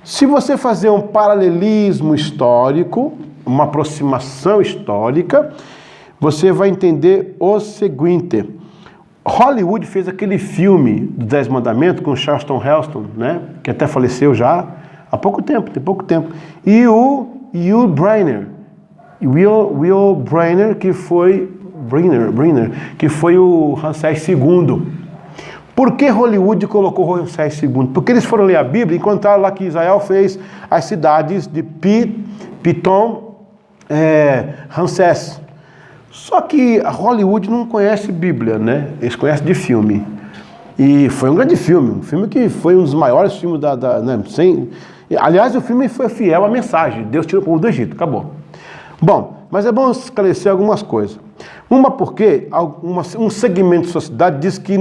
Se você fazer um paralelismo histórico, uma aproximação histórica, você vai entender o seguinte. Hollywood fez aquele filme dos 10 Mandamentos com Charlton Heston, né? Que até faleceu já há pouco tempo, tem pouco tempo. E o Will Brynner, que foi o Ramsés II. Por que Hollywood colocou Ramsés II? Porque eles foram ler a Bíblia e encontraram lá que Israel fez as cidades de Pitom, Ramsés. Só que a Hollywood não conhece Bíblia, né? Eles conhecem de filme. E foi um grande filme, um filme que foi um dos maiores filmes aliás, o filme foi fiel à mensagem. Deus tirou o povo do Egito, acabou. Bom, mas é bom esclarecer algumas coisas. Uma porque um segmento da sociedade diz que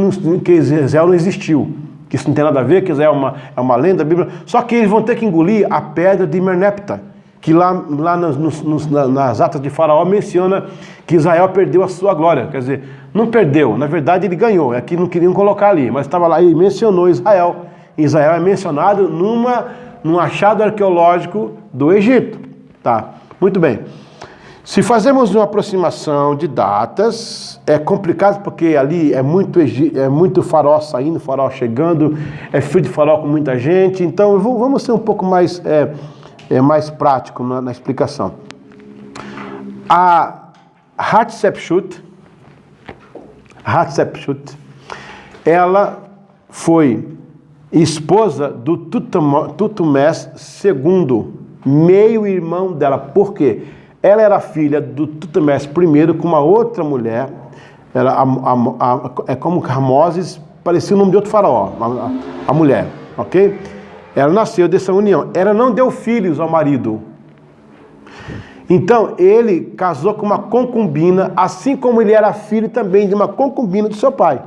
Israel não existiu, que isso não tem nada a ver, que Israel é uma lenda da Bíblia. Só que eles vão ter que engolir a pedra de Merneptah, que lá nas atas de Faraó menciona que Israel perdeu a sua glória. Quer dizer, não perdeu, na verdade ele ganhou, é que não queriam colocar ali, mas estava lá e mencionou Israel. Israel é mencionado num achado arqueológico do Egito. Tá, muito bem. Se fazemos uma aproximação de datas, é complicado porque ali é muito faraó saindo, faraó chegando, é filho de faraó com muita gente, então vamos ser um pouco mais prático na explicação. A Hatshepsut, ela foi esposa do Tutmés II, meio-irmão dela. Por quê? Ela era filha do Tutmés I com uma outra mulher. É como Ramoses, parecia o nome de outro faraó, a mulher, ok? Ela nasceu dessa união. Ela não deu filhos ao marido. Então, ele casou com uma concubina, assim como ele era filho também de uma concubina do seu pai.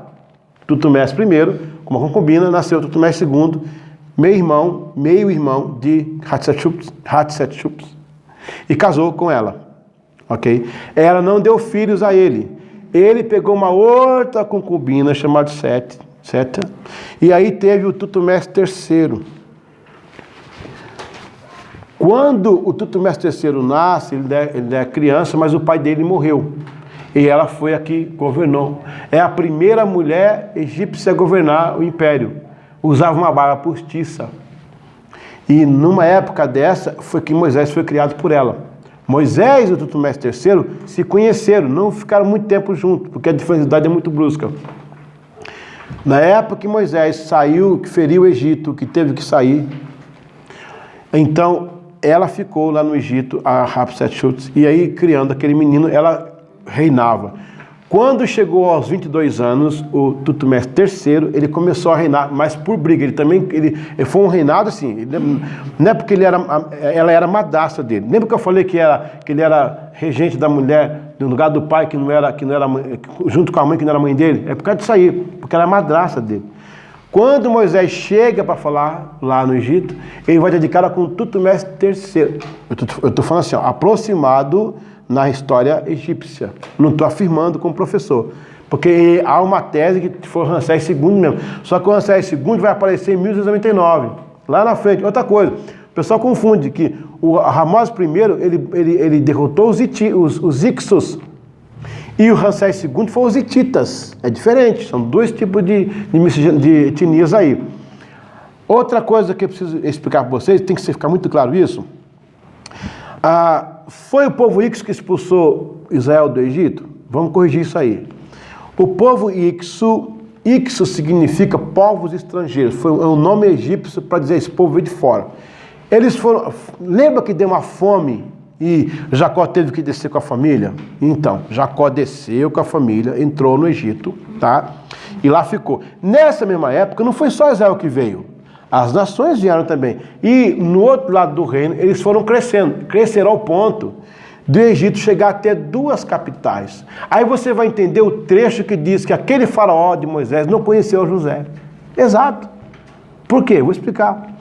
Tutmés I, com uma concubina, nasceu Tutmés II, meio-irmão de Hatshepsut, e casou com ela. Ok? Ela não deu filhos a ele. Ele pegou uma outra concubina chamada Seta, e aí teve o Tutmés III. Quando o Tutmés III nasce, ele é criança, mas o pai dele morreu. E ela foi aqui, governou. É a primeira mulher egípcia a governar o império. Usava uma barba postiça. E numa época dessa, foi que Moisés foi criado por ela. Moisés e o Tutmés III se conheceram, não ficaram muito tempo juntos, porque a diferença de idade é muito brusca. Na época que Moisés saiu, que feriu o Egito, que teve que sair, então ela ficou lá no Egito, a Hatshepsut, e aí criando aquele menino, ela reinava. Quando chegou aos 22 anos, o Tutmés III, ele começou a reinar, mas por briga. Ele foi um reinado assim, não é porque ela era madrasta dele. Lembra que eu falei que ele era regente da mulher, no lugar do pai, que não era junto com a mãe, que não era mãe dele? É por causa disso aí, porque ela era madrasta dele. Quando Moisés chega para falar lá no Egito, ele vai dedicar com Tutmés III. Eu estou falando assim, aproximado na história egípcia. Não estou afirmando como professor. Porque há uma tese que foi o Ramsés II mesmo. Só que o Ramsés II vai aparecer em 1299. Lá na frente. Outra coisa. O pessoal confunde que o Ramsés I, ele derrotou os Hicsos. E o Ramsés II foi os hititas. É diferente. São dois tipos de etnias aí. Outra coisa que eu preciso explicar para vocês, tem que ficar muito claro isso. Foi o povo Ixo que expulsou Israel do Egito? Vamos corrigir isso aí. O povo Ixo significa povos estrangeiros. Foi um nome egípcio para dizer esse povo veio de fora. Eles foram. Lembra que deu uma fome e Jacó teve que descer com a família? Então, Jacó desceu com a família, entrou no Egito, tá? E lá ficou. Nessa mesma época, não foi só Israel que veio. As nações vieram também. E no outro lado do reino, eles foram cresceram ao ponto do Egito chegar até 2 capitais. Aí você vai entender o trecho que diz que aquele faraó de Moisés não conheceu José. Exato. Por quê? Vou explicar.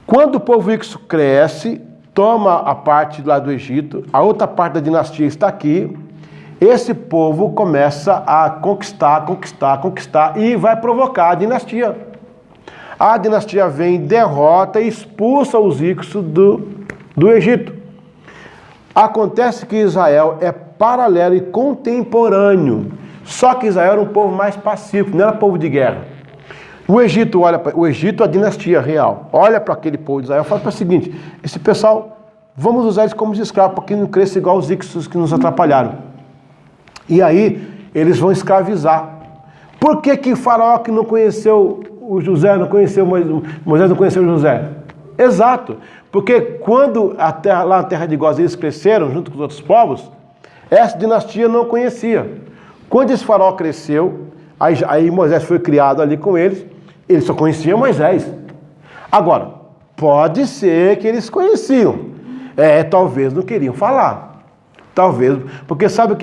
Quando o povo Ixo cresce, toma a parte lá do Egito, a outra parte da dinastia está aqui, esse povo começa a conquistar e vai provocar a dinastia. A dinastia vem, derrota e expulsa os Hicsos do Egito. Acontece que Israel é paralelo e contemporâneo. Só que Israel era um povo mais pacífico, não era povo de guerra. O Egito, a dinastia real, olha para aquele povo de Israel e fala para o seguinte: esse pessoal, vamos usar eles como escravos, para que não cresça igual os Hicsos que nos atrapalharam. E aí, eles vão escravizar. Por que o faraó que não conheceu o José, não conheceu Moisés, não conheceu José? Exato, porque quando lá na terra de Gósen eles cresceram junto com os outros povos, essa dinastia não conhecia. Quando esse faraó cresceu, aí Moisés foi criado ali com eles só conheciam Moisés. Agora, pode ser que eles conheciam, talvez não queriam falar, talvez, porque sabe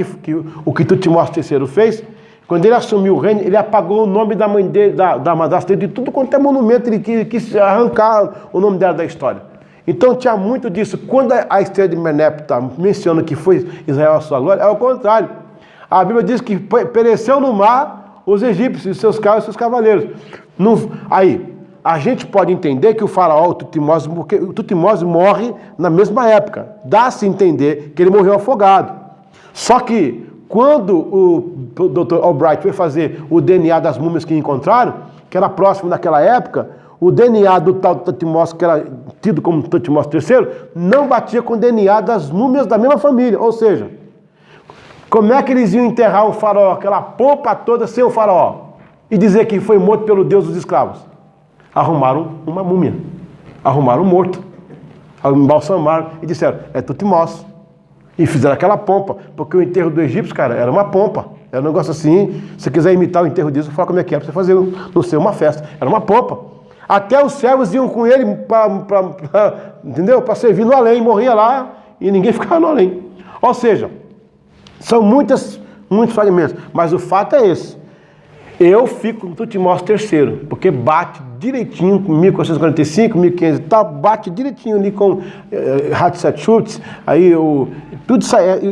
o que Tutmós III fez? Quando ele assumiu o reino, ele apagou o nome da mãe dele, da madrasta dele, de tudo quanto é monumento, ele quis arrancar o nome dela da história. Então tinha muito disso. Quando a Esther de Merneptah menciona que foi Israel a sua glória, é o contrário. A Bíblia diz que pereceu no mar os egípcios, seus carros e seus cavaleiros. Aí, a gente pode entender que o faraó, o Tutmós morre na mesma época. Dá-se a entender que ele morreu afogado. Só que, quando o Dr. Albright foi fazer o DNA das múmias que encontraram, que era próximo daquela época, o DNA do tal Tutmós, que era tido como Tutmós III, não batia com o DNA das múmias da mesma família. Ou seja, como é que eles iam enterrar o faraó, aquela pompa toda sem o faraó, e dizer que foi morto pelo Deus dos escravos? Arrumaram uma múmia, arrumaram um morto, embalsamaram e disseram, é Tutmós. E fizeram aquela pompa, porque o enterro do egípcio, cara, era uma pompa. Era um negócio assim, se você quiser imitar o enterro disso, fala como é que é, pra você fazer no seu uma festa. Era uma pompa. Até os servos iam com ele, entendeu? Para servir no além, morria lá e ninguém ficava no além. Ou seja, são muitos fragmentos, mas o fato é esse. Eu fico com Tutmós III, porque bate direitinho com 1445, 1500 e tal, bate direitinho ali com Hatshepsut, aí tudo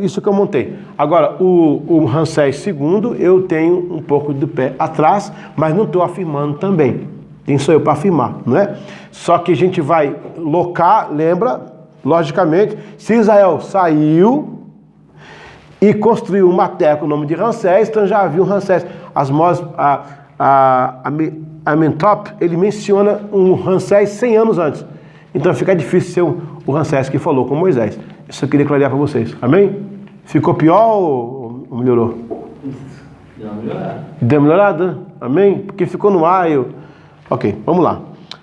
isso que eu montei. Agora, o Ramsés II, eu tenho um pouco do pé atrás, mas não estou afirmando também. Quem sou eu para afirmar, não é? Só que a gente vai locar, lembra, logicamente, se Israel saiu e construiu uma terra com o nome de Ramsés, então já havia um Ramsés. Amenhotep, ele menciona um Ramsés 100 anos antes. Então fica difícil ser o Ramsés que falou com Moisés. Isso eu queria clarear para vocês. Amém? Ficou pior ou melhorou? Deu uma melhorada. Deu uma melhorada? Amém? Porque ficou no ar. Ok, vamos lá.